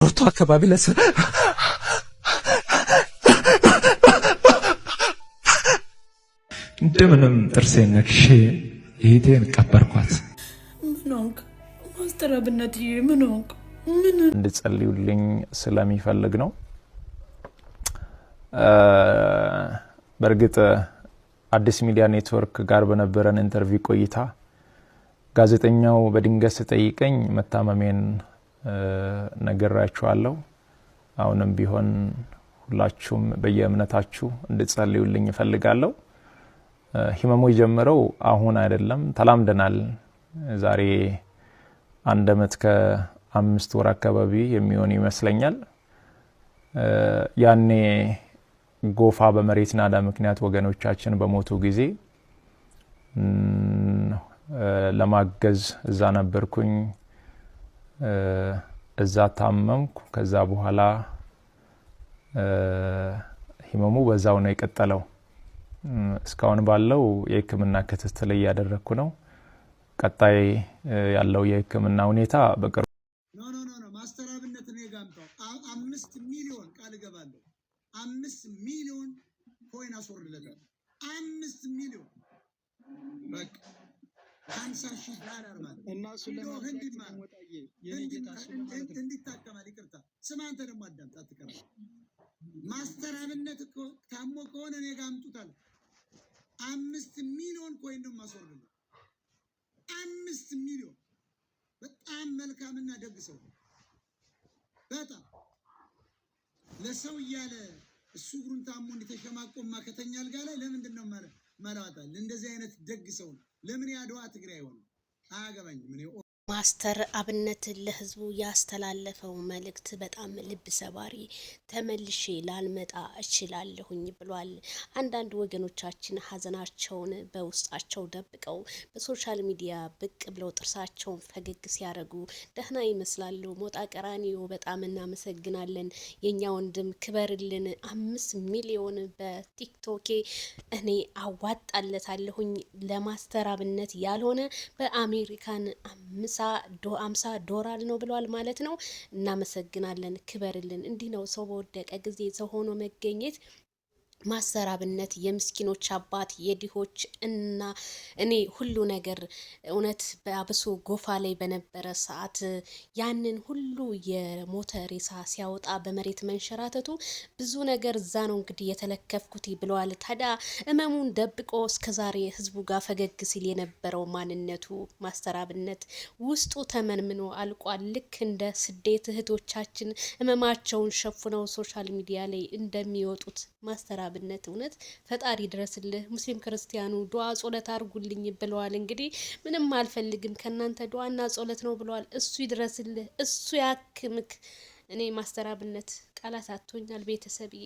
ሮቶ አካባቢ እንደምንም ጥርሴን ነክሼ እህቴን ቀበርኳት። ምንንክ ማስተር አብነትዬ ምንንክ እንድጸልዩልኝ ስለሚፈልግ ነው። በርግጥ አዲስ ሚዲያ ኔትወርክ ጋር በነበረን ኢንተርቪው ቆይታ ጋዜጠኛው በድንገት ጠይቀኝ መታመሜን ነገራችኋለሁ። አሁንም ቢሆን ሁላችሁም በየእምነታችሁ እንድጸልዩልኝ እፈልጋለሁ። ህመሙ የጀመረው አሁን አይደለም፣ ተላምደናል። ዛሬ 1 አመት ከ5 ወር አካባቢ የሚሆን ይመስለኛል። ያኔ ጎፋ በመሬት ናዳ ምክንያት ወገኖቻችን በሞቱ ጊዜ ለማገዝ እዛ ነበርኩኝ። እዛ ታመምኩ። ከዛ በኋላ ህመሙ በዛው ነው የቀጠለው። እስካሁን ባለው የህክምና ክትትል እያደረኩ ነው። ቀጣይ ያለው የህክምና ሁኔታ በቅርቡ ኖ ማስተር አብነት ነው የጋምጣው 5 ሚሊዮን ቃል ገባለሁ። 5 ሚሊዮን ኮይን አስወርድለታል። 5 ሚሊዮን በቃ $50,000 ማለት እና ስለሆነ እንዲታከማል። ይቅርታ ስማ፣ አንተ ደግሞ አዳምጥ አትቀር። ማስተር አብነት እኮ ታሞ ከሆነ እኔ ጋር አምጡታል። 5 ሚሊዮን ኮይን ነው ማስወርድለት። 5 ሚሊዮን በጣም መልካምና ደግ ሰው፣ በጣም ለሰው እያለ እሱ እግሩን ታሞ እንዲተሸማቆማ ከተኛ አልጋ ላይ ለምንድን ነው መላዋታል? እንደዚህ አይነት ደግ ሰው ነው። ለምን ያድዋ ትግራይ ሆነ አያገባኝም። እኔ ማስተር አብነት ለህዝቡ ያስተላለፈው መልእክት በጣም ልብ ሰባሪ፣ ተመልሼ ላልመጣ እችላለሁኝ ብሏል። አንዳንድ ወገኖቻችን ሀዘናቸውን በውስጣቸው ደብቀው በሶሻል ሚዲያ ብቅ ብለው ጥርሳቸውን ፈገግ ሲያደርጉ ደህና ይመስላሉ። ሞጣ ቀራኒዮ በጣም እናመሰግናለን። የኛ ወንድም ክበርልን። 5 ሚሊዮን በቲክቶኬ እኔ አዋጣለታለሁኝ ለማስተር አብነት ያልሆነ በአሜሪካን $50 ነው ብሏል ማለት ነው። እናመሰግናለን፣ ክበርልን። እንዲህ ነው ሰው በወደቀ ጊዜ ሰው ሆኖ መገኘት። ማስተር አብነት የምስኪኖች አባት፣ የድሆች እና እኔ ሁሉ ነገር እውነት በአብሶ ጎፋ ላይ በነበረ ሰዓት ያንን ሁሉ የሞተ ሬሳ ሲያወጣ በመሬት መንሸራተቱ ብዙ ነገር እዛ ነው እንግዲህ የተለከፍኩት ብለዋል። ታዲያ እመሙን ደብቆ እስከዛሬ ህዝቡ ጋር ፈገግ ሲል የነበረው ማንነቱ ማስተር አብነት ውስጡ ተመንምኖ አልቋል። ልክ እንደ ስደት እህቶቻችን እመማቸውን ሸፍነው ሶሻል ሚዲያ ላይ እንደሚወጡት ማስተር አብነት እውነት ፈጣሪ ድረስልህ፣ ሙስሊም ክርስቲያኑ ዱዓ ጾለት አድርጉልኝ ብለዋል። እንግዲህ ምንም አልፈልግም ከናንተ ዱዓና ጾለት ነው ብለዋል። እሱ ይድረስልህ፣ እሱ ያክምክ። እኔ ማስተር አብነት ቃላት አጥቶኛል ቤተሰብዬ።